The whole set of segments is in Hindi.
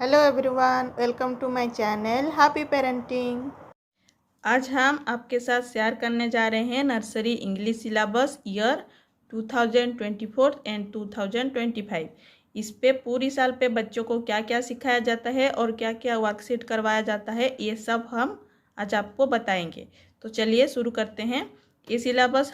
Hello everyone, welcome to my channel happy parenting. आज हम आपके साथ शेयर करने जा रहे हैं nursery English syllabus year 2024 and 2025। इस पे पूरी साल पे बच्चों को क्या क्या सिखाया जाता है और क्या क्या वर्कशीट करवाया जाता है, ये सब हम आज आपको बताएंगे। तो चलिए शुरू करते हैं। ये सिलेबस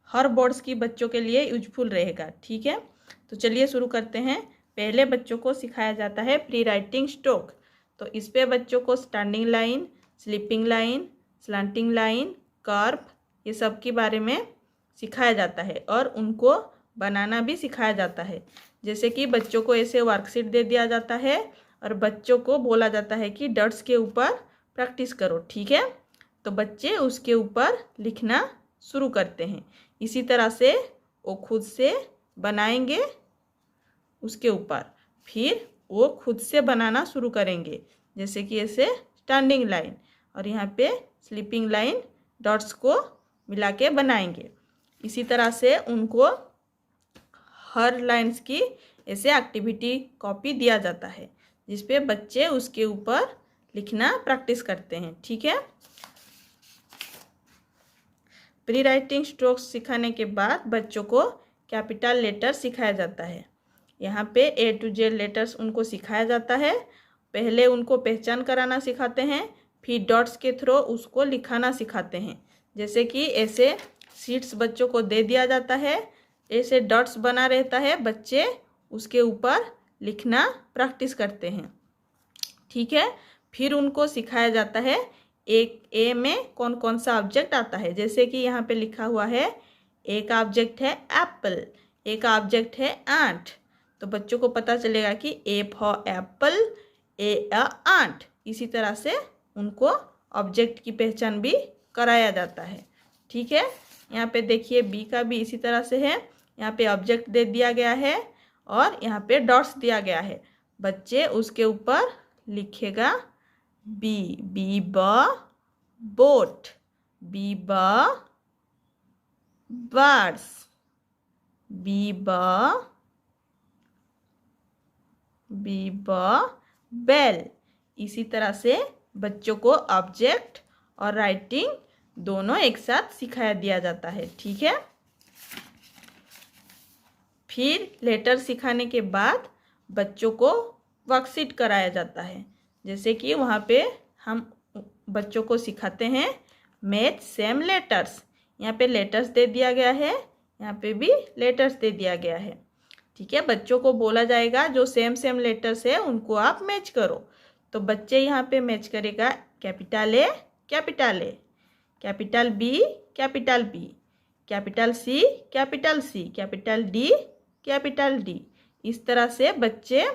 हर बोर्ड्स की बच्चों के लिए यूजफुल रहेगा, ठीक है। तो चलिए शुरू करते हैं। पहले बच्चों को सिखाया जाता है प्री राइटिंग स्ट्रोक। तो इस पे बच्चों को standing line, sleeping line, slanting line, curve, ये सब के बारे में सिखाया जाता है और उनको बनाना भी सिखाया जाता है। जैसे कि बच्चों को ऐसे वर्कशीट दे दिया जाता है और बच्चों को बोला जाता है कि डट्स के ऊपर प्रैक्टिस करो, ठीक है। तो बच्चे उसके ऊपर लिखना शुरू करते हैं। इसी तरह से वो खुद से बनाएंगे उसके ऊपर, फिर वो खुद से बनाना शुरू करेंगे। जैसे कि ऐसे स्टैंडिंग लाइन और यहाँ पे स्लीपिंग लाइन, डॉट्स को मिला के बनाएंगे। इसी तरह से उनको हर लाइन्स की ऐसे एक्टिविटी कॉपी दिया जाता है जिस पे बच्चे उसके ऊपर लिखना प्रैक्टिस करते हैं, ठीक है। प्री राइटिंग स्ट्रोक्स सिखाने के बाद बच्चों को कैपिटल लेटर सिखाया जाता है। यहाँ पे ए टू जेड लेटर्स उनको सिखाया जाता है। पहले उनको पहचान कराना सिखाते हैं, फिर डॉट्स के थ्रू उसको लिखाना सिखाते हैं। जैसे कि ऐसे शीट्स बच्चों को दे दिया जाता है, ऐसे डॉट्स बना रहता है, बच्चे उसके ऊपर लिखना प्रैक्टिस करते हैं, ठीक है। फिर उनको सिखाया जाता है एक ए में कौन कौन सा ऑब्जेक्ट आता है। जैसे कि यहाँ पे लिखा हुआ है, एक ऑब्जेक्ट है एप्पल, एक ऑब्जेक्ट है एंट। तो बच्चों को पता चलेगा कि ए फॉर एप्पल, ए एंट। इसी तरह से उनको ऑब्जेक्ट की पहचान भी कराया जाता है, ठीक है। यहाँ पे देखिए बी का भी इसी तरह से है। यहाँ पे ऑब्जेक्ट दे दिया गया है और यहाँ पे डॉट्स दिया गया है। बच्चे उसके ऊपर लिखेगा B boat, B birds, B bell. इसी तरह से बच्चों को ऑब्जेक्ट और राइटिंग दोनों एक साथ सिखाया दिया जाता है, ठीक है। फिर लेटर सिखाने के बाद बच्चों को वर्कशीट कराया जाता है। जैसे कि वहाँ पे हम बच्चों को सिखाते हैं मैच सेम लेटर्स। यहाँ पे लेटर्स दे दिया गया है, यहाँ पे भी लेटर्स दे दिया गया है, ठीक है। बच्चों को बोला जाएगा जो सेम सेम लेटर्स है उनको आप मैच करो। तो बच्चे यहाँ पे मैच करेगा capital A, capital A, capital B, capital B, capital C, capital C, capital D, capital D. इस तरह से बच्चे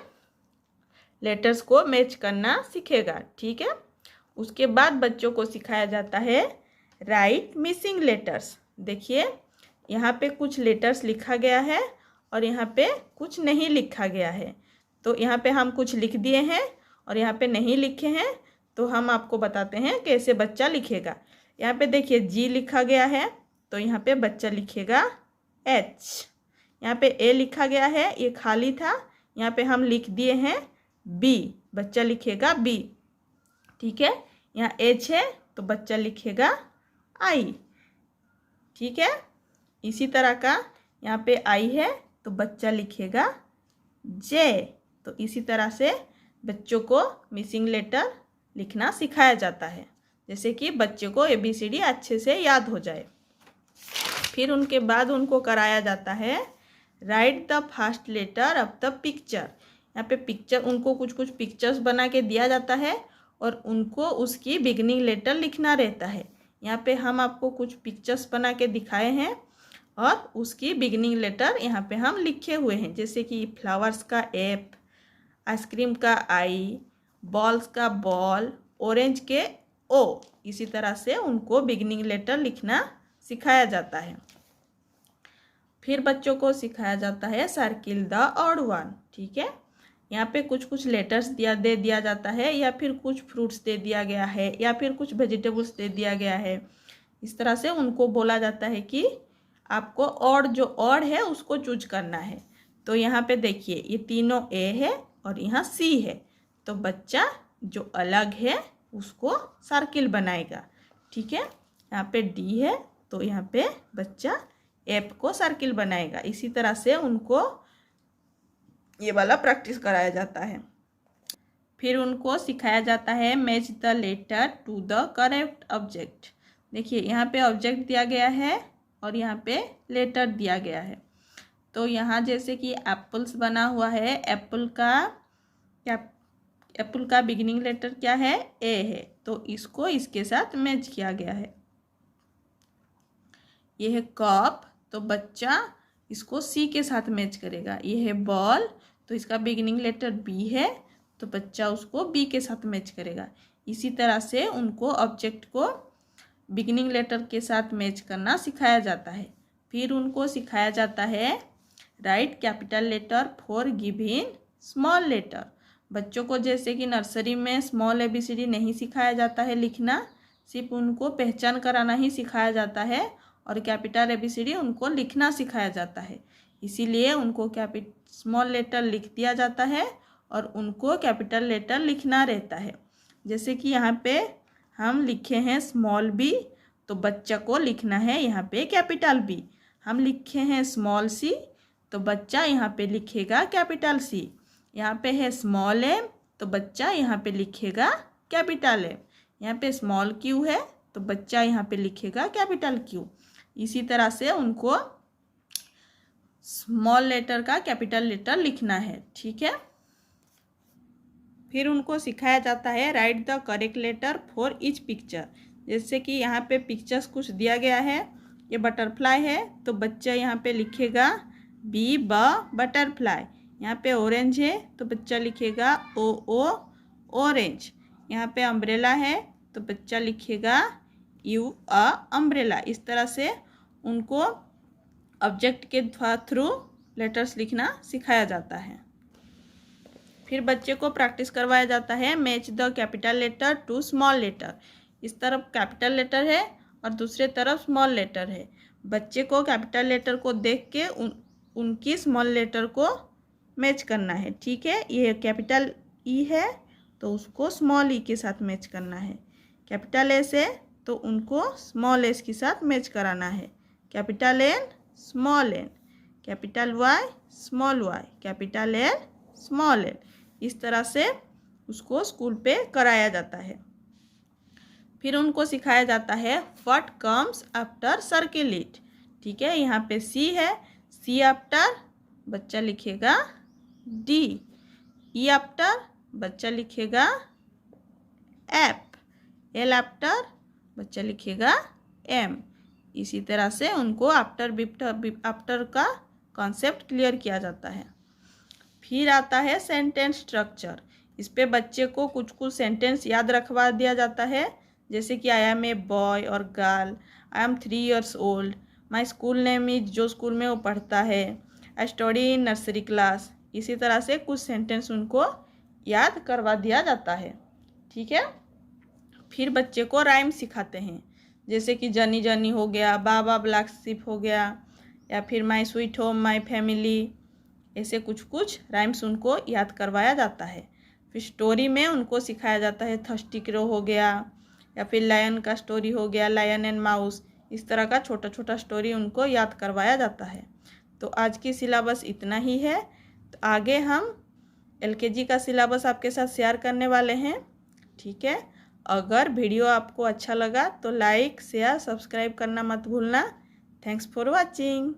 लेटर्स को मैच करना सीखेगा, ठीक है। उसके बाद बच्चों को सिखाया जाता है राइट मिसिंग लेटर्स। देखिए यहाँ पे कुछ लेटर्स लिखा गया है और यहाँ पे कुछ नहीं लिखा गया है। तो यहाँ पे हम कुछ लिख दिए हैं और यहाँ पे नहीं लिखे हैं। तो हम आपको बताते हैं कैसे बच्चा लिखेगा। यहाँ पे देखिए जी लिखा गया है, तो यहाँ पे बच्चा लिखेगा एच। यहाँ पे ए लिखा गया है, ये खाली था, यहाँ पे हम लिख दिए हैं बी, बच्चा लिखेगा बी, ठीक है। यहाँ एच है तो बच्चा लिखेगा आई, ठीक है। इसी तरह का यहाँ पे आई है तो बच्चा लिखेगा जे। तो इसी तरह से बच्चों को मिसिंग लेटर लिखना सिखाया जाता है, जैसे कि बच्चे को ABCD अच्छे से याद हो जाए। फिर उनके बाद उनको कराया जाता है write the first letter of the picture. यहाँ पे पिक्चर, उनको कुछ कुछ पिक्चर्स बना के दिया जाता है और उनको उसकी बिगनिंग लेटर लिखना रहता है। यहाँ पे हम आपको कुछ पिक्चर्स बना के दिखाए हैं और उसकी बिगनिंग लेटर यहाँ पे हम लिखे हुए हैं। जैसे कि फ्लावर्स का एफ, आइसक्रीम का आई, बॉल्स का बॉल, ऑरेंज के ओ। इसी तरह से उनको बिगनिंग लेटर लिखना सिखाया जाता है। फिर बच्चों को सिखाया जाता है सर्किल द ऑड वन, ठीक है। यहाँ पे कुछ कुछ लेटर्स दे दिया जाता है, या फिर कुछ फ्रूट्स दे दिया गया है, या फिर कुछ वेजिटेबल्स दे दिया गया है। इस तरह से उनको बोला जाता है कि आपको ऑड, जो ऑड है उसको चूज करना है। तो यहाँ पे देखिए ये तीनों ए है और यहाँ सी है, तो बच्चा जो अलग है उसको सर्किल बनाएगा। ठीक है, यहाँ पे डी है तो यहाँ पे बच्चा एप को सर्किल बनाएगा। इसी तरह से उनको ये वाला प्रैक्टिस कराया जाता है। फिर उनको सिखाया जाता है match the letter to the correct object. देखिए यहाँ पे ऑब्जेक्ट दिया गया है और यहाँ पे लेटर दिया गया है। तो यहाँ जैसे कि एप्पल्स बना हुआ है, एप्पल का बिगिनिंग लेटर क्या है, ए है, तो इसको इसके साथ मैच किया गया है। ये है कप, तो बच्चा इसको सी के साथ मैच करेगा। ये है बॉल, तो इसका बिगिनिंग लेटर बी है, तो बच्चा उसको बी के साथ मैच करेगा। इसी तरह से उनको ऑब्जेक्ट को बिगिनिंग लेटर के साथ मैच करना सिखाया जाता है। फिर उनको सिखाया जाता है write capital letter for given small letter. बच्चों को जैसे कि नर्सरी में स्मॉल ABCD नहीं सिखाया जाता है लिखना, सिर्फ उनको पहचान कराना ही सिखाया जाता है, और कैपिटल ABCD उनको लिखना सिखाया जाता है। इसीलिए उनको स्मॉल लेटर लिख दिया जाता है और उनको कैपिटल लेटर लिखना रहता है। जैसे कि यहाँ पे हम लिखे हैं स्मॉल बी, तो बच्चा को लिखना है यहाँ पे कैपिटल बी। हम लिखे हैं स्मॉल सी, तो बच्चा यहाँ पे लिखेगा कैपिटल सी। यहाँ पे है स्मॉल एम, तो बच्चा यहाँ पे लिखेगा कैपिटल एम। यहाँ पे स्मॉल क्यू है, तो बच्चा यहाँ पे लिखेगा कैपिटल क्यू। इसी तरह से उनको स्मॉल लेटर का कैपिटल लेटर लिखना है। ठीक है, फिर उनको सिखाया जाता है write the correct letter for each picture. जैसे कि यहाँ पे पिक्चर्स कुछ दिया गया है, ये बटरफ्लाई है, तो बच्चा यहाँ पे लिखेगा बी बटरफ्लाई। यहाँ पे ऑरेंज है, तो बच्चा लिखेगा ओ ऑरेंज। यहाँ पे अम्ब्रेला है, तो बच्चा लिखेगा यू अम्ब्रेला। इस तरह से उनको ऑब्जेक्ट के थ्रू लेटर्स लिखना सिखाया जाता है। फिर बच्चे को प्रैक्टिस करवाया जाता है match the capital letter to small letter. इस तरफ कैपिटल लेटर है और दूसरे तरफ स्मॉल लेटर है। बच्चे को कैपिटल लेटर को देख के उनकी स्मॉल लेटर को मैच करना है। ठीक है, ये कैपिटल ई है, तो उसको स्मॉल ई के साथ मैच करना है। कैपिटल एस है, तो उनको स्मॉल एस के साथ मैच कराना है। Capital N small N, capital Y small Y, capital L small L. इस तरह से उसको स्कूल पे कराया जाता है। फिर उनको सिखाया जाता है what comes after circle it. ठीक है, यहाँ पे सी है, सी आफ्टर बच्चा लिखेगा डी, ई आफ्टर बच्चा लिखेगा एफ, एल आफ्टर बच्चा लिखेगा एम। इसी तरह से उनको आफ्टर का कॉन्सेप्ट क्लियर किया जाता है। फिर आता है सेंटेंस स्ट्रक्चर। इस पे बच्चे को कुछ कुछ सेंटेंस याद रखवा दिया जाता है, जैसे कि आई एम ए बॉय और girl, I am 3 years old, my school name is, जो स्कूल में वो पढ़ता है, I study in nursery class. इसी तरह से कुछ सेंटेंस उनको याद करवा दिया जाता है। ठीक है, फिर बच्चे को राइम सिखाते हैं, जैसे कि जनी जनी हो गया, बाबा ब्लैक शिप हो गया, या फिर my sweet home my family. ऐसे कुछ कुछ राइम्स उनको याद करवाया जाता है। फिर स्टोरी में उनको सिखाया जाता है थर्स्टी क्रो हो गया, या फिर लायन का स्टोरी हो गया, लायन एंड माउस। इस तरह का छोटा छोटा स्टोरी उनको याद करवाया जाता है। तो आज की सिलेबस इतना ही है। तो आगे हम LKG का सिलेबस आपके साथ शेयर करने वाले हैं। ठीक है, अगर वीडियो आपको अच्छा लगा तो लाइक शेयर सब्सक्राइब करना मत भूलना। Thanks for watching.